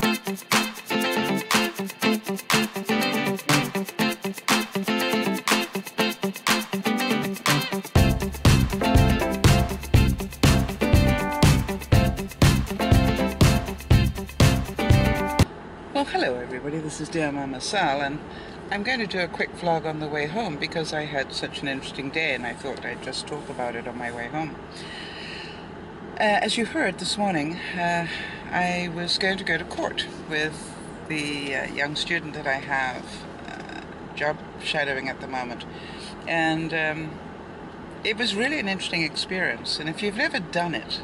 Well, hello everybody, this is DearMamaSal, and I'm going to do a quick vlog on the way home because I had such an interesting day and I thought I'd just talk about it on my way home. As you heard this morning, I was going to go to court with the young student that I have job shadowing at the moment, and it was really an interesting experience. And if you've never done it,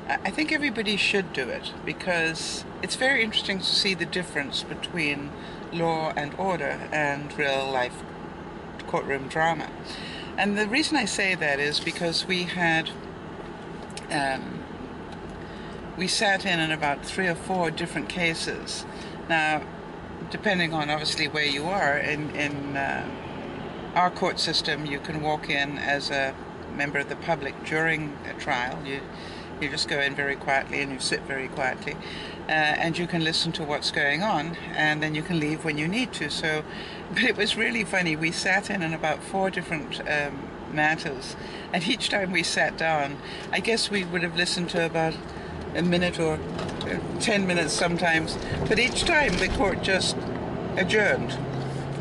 I think everybody should do it, because it's very interesting to see the difference between law and order and real life courtroom drama. And the reason I say that is because we had we sat in about 3 or 4 different cases. Now, depending on obviously where you are in our court system, you can walk in as a member of the public during a trial. You just go in very quietly and you sit very quietly, and you can listen to what's going on, and then you can leave when you need to. So, but it was really funny. We sat in about 4 different matters, and each time we sat down, I guess we would have listened to about a minute or 10 minutes sometimes, but each time the court just adjourned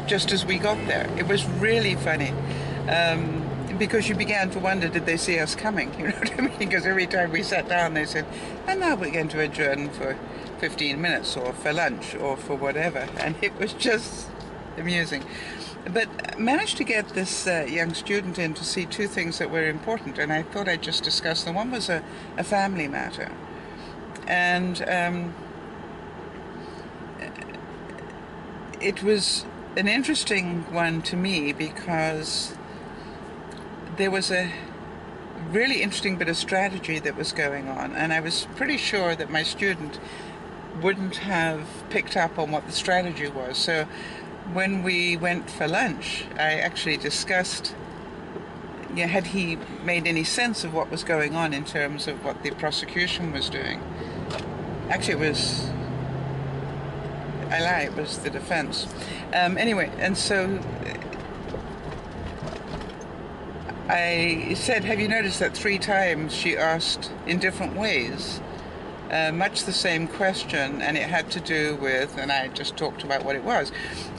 just as we got there. It was really funny. Because you began to wonder, did they see us coming? You know what I mean? Because every time we sat down, they said, and now we're going to adjourn for 15 minutes, or for lunch, or for whatever. And it was just amusing. But managed to get this young student in to see 2 things that were important, and I thought I'd just discuss them. One was a family matter. And it was an interesting one to me because there was a really interesting bit of strategy that was going on, and I was pretty sure that my student wouldn't have picked up on what the strategy was. So when we went for lunch, I actually discussed, had he made any sense of what was going on in terms of what the prosecution was doing. Actually, it was the defense. Anyway, and so I said, have you noticed that 3 times she asked in different ways much the same question, and it had to do with, and I just talked about what it was.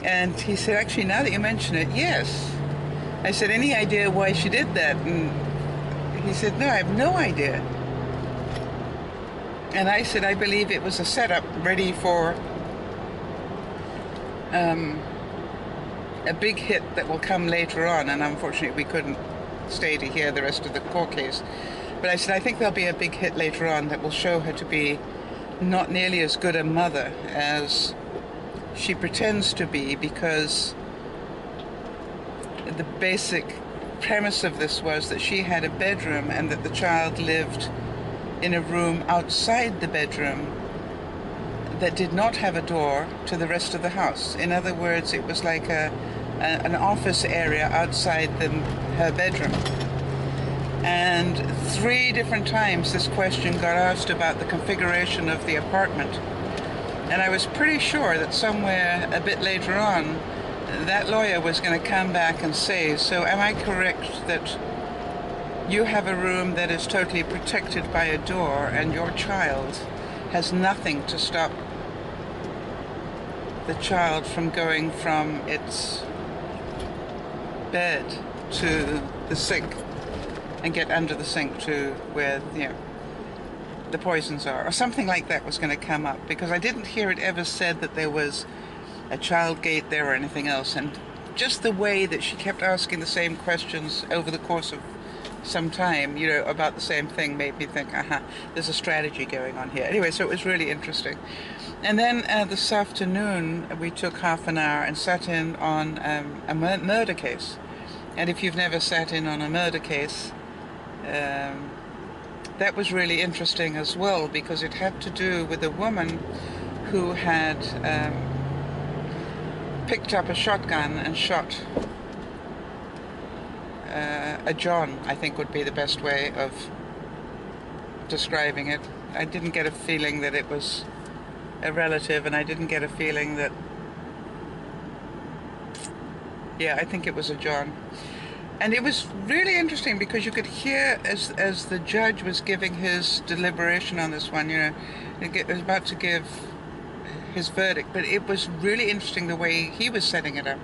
And he said, actually, now that you mention it, yes. I said, any idea why she did that? And he said, no, I have no idea. And I said, I believe it was a setup ready for a big hit that will come later on, and unfortunately we couldn't stay to hear the rest of the court case. But I said, I think there'll be a big hit later on that will show her to be not nearly as good a mother as she pretends to be, because the basic premise of this was that she had a bedroom and that the child lived in a room outside the bedroom that did not have a door to the rest of the house. In other words, it was like an office area outside her bedroom. And 3 different times this question got asked about the configuration of the apartment. And I was pretty sure that somewhere a bit later on, that lawyer was going to come back and say, so am I correct that you have a room that is totally protected by a door, and your child has nothing to stop the child from going from its bed to the sink and get under the sink to where, the poisons are, or something like that was going to come up, because I didn't hear it ever said that there was a child gate there or anything else. And just the way that she kept asking the same questions over the course of some time, about the same thing, made me think, there's a strategy going on here. Anyway, so it was really interesting. And then this afternoon we took half an hour and sat in on a murder case. And if you've never sat in on a murder case, that was really interesting as well, because it had to do with a woman who had picked up a shotgun and shot a John, I think would be the best way of describing it. I didn't get a feeling that it was a relative, and I didn't get a feeling that, yeah, I think it was a John. And it was really interesting because you could hear as the judge was giving his deliberation on this one, he was about to give his verdict, but it was really interesting the way he was setting it up,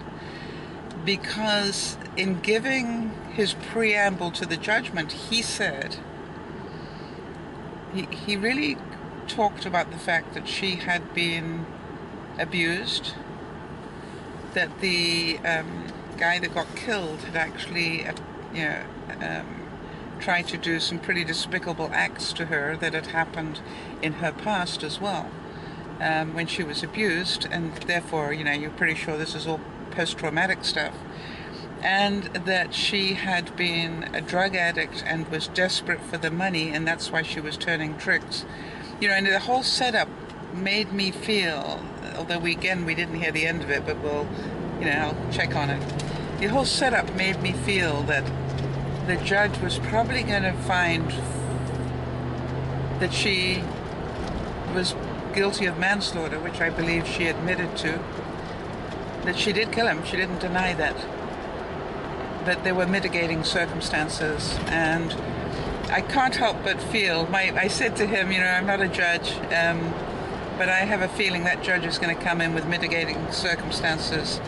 because in giving his preamble to the judgment, he said, he really talked about the fact that she had been abused, that the guy that got killed had actually, tried to do some pretty despicable acts to her that had happened in her past as well, when she was abused, and therefore, you're pretty sure this is all post-traumatic stuff, and that she had been a drug addict and was desperate for the money, and that's why she was turning tricks. And the whole setup made me feel, although we didn't hear the end of it, but I'll check on it. The whole setup made me feel that the judge was probably going to find that she was guilty of manslaughter, which I believe she admitted to, that she did kill him. She didn't deny that. But there were mitigating circumstances, and I can't help but feel, I said to him, I'm not a judge, but I have a feeling that judge is going to come in with mitigating circumstances,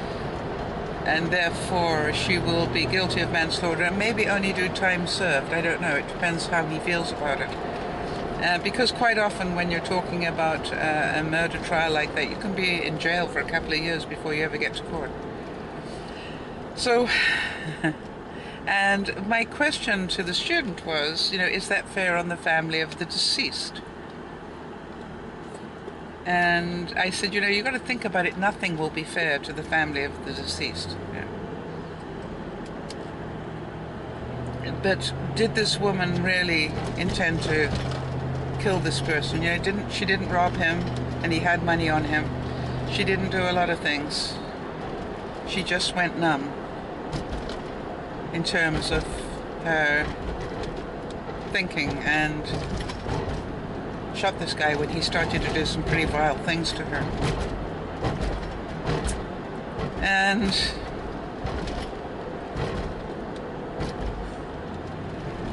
and therefore she will be guilty of manslaughter and maybe only do time served. I don't know. It depends how he feels about it. Because quite often when you're talking about a murder trial like that, you can be in jail for a couple of years before you ever get to court. So, and my question to the student was, is that fair on the family of the deceased? And I said, you've got to think about it. Nothing will be fair to the family of the deceased. But did this woman really intend to kill this person? She didn't rob him, and he had money on him. She didn't do a lot of things. She just went numb in terms of her thinking, and shot this guy when he started to do some pretty vile things to her. And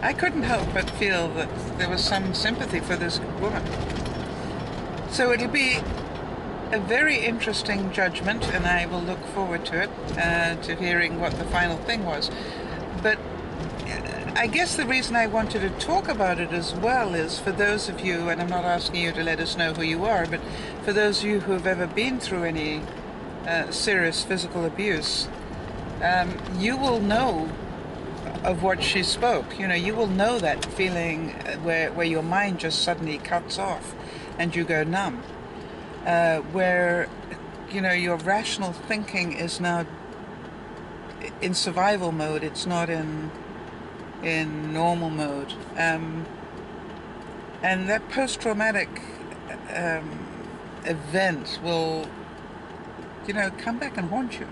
I couldn't help but feel that there was some sympathy for this woman. So it'll be a very interesting judgment, and I will look forward to it, to hearing what the final thing was. But I guess the reason I wanted to talk about it as well is for those of you, and I'm not asking you to let us know who you are, but for those of you who have ever been through any serious physical abuse, you will know of what she spoke. You will know that feeling where your mind just suddenly cuts off and you go numb, where your rational thinking is now in survival mode. It's not in normal mode, and that post-traumatic event will come back and haunt you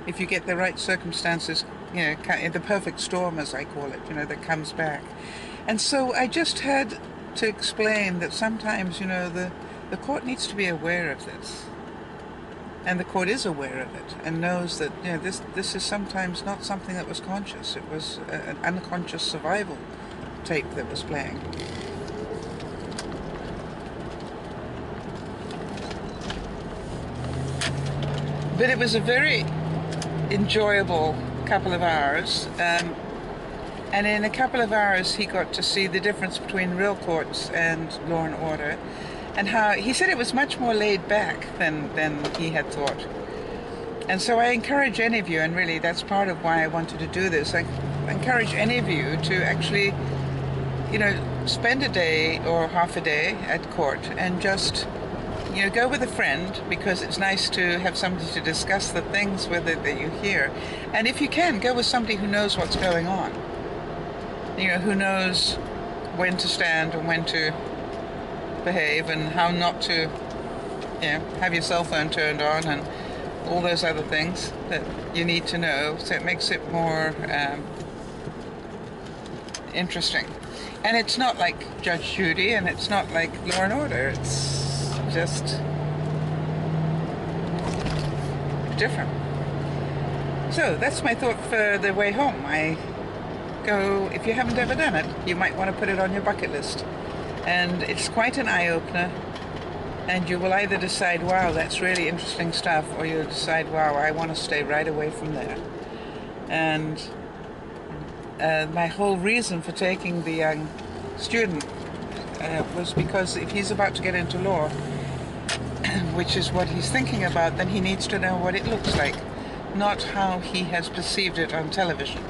if you get the right circumstances, the perfect storm, as I call it, that comes back. And so I just had to explain that sometimes the court needs to be aware of this, and the court is aware of it and knows that this is sometimes not something that was conscious. It was an unconscious survival tape that was playing. But it was a very enjoyable couple of hours, and in a couple of hours he got to see the difference between real courts and law and order, and how he said it was much more laid back than he had thought. And so I encourage any of you, and really that's part of why I wanted to do this, I encourage any of you to actually spend a day or half a day at court and just go with a friend, because it's nice to have somebody to discuss the things with it that you hear. And if you can, go with somebody who knows what's going on, who knows when to stand and when to behave and how not to have your cell phone turned on and all those other things that you need to know. So it makes it more interesting. And it's not like Judge Judy, and it's not like Law and Order. It's just different. So that's my thought for the way home. I go, if you haven't ever done it, you might want to put it on your bucket list. And it's quite an eye-opener. And you will either decide, wow, that's really interesting stuff, or you'll decide, wow, I want to stay right away from there. And my whole reason for taking the young student was because if he's about to get into law, which is what he's thinking about, then he needs to know what it looks like, not how he has perceived it on television.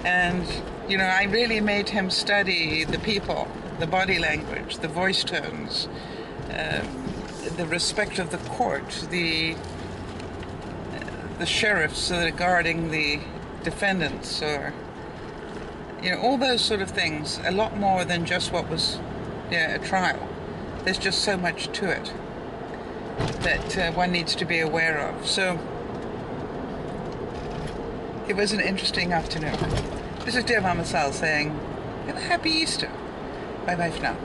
And, you know, I really made him study the people, the body language, the voice tones, the respect of the court, the sheriffs regarding the defendants, or, you know, all those sort of things. A lot more than just what was a trial. There's just so much to it that one needs to be aware of. So it was an interesting afternoon. This is Dear Mama Sal saying, have a happy Easter. Bye bye for now.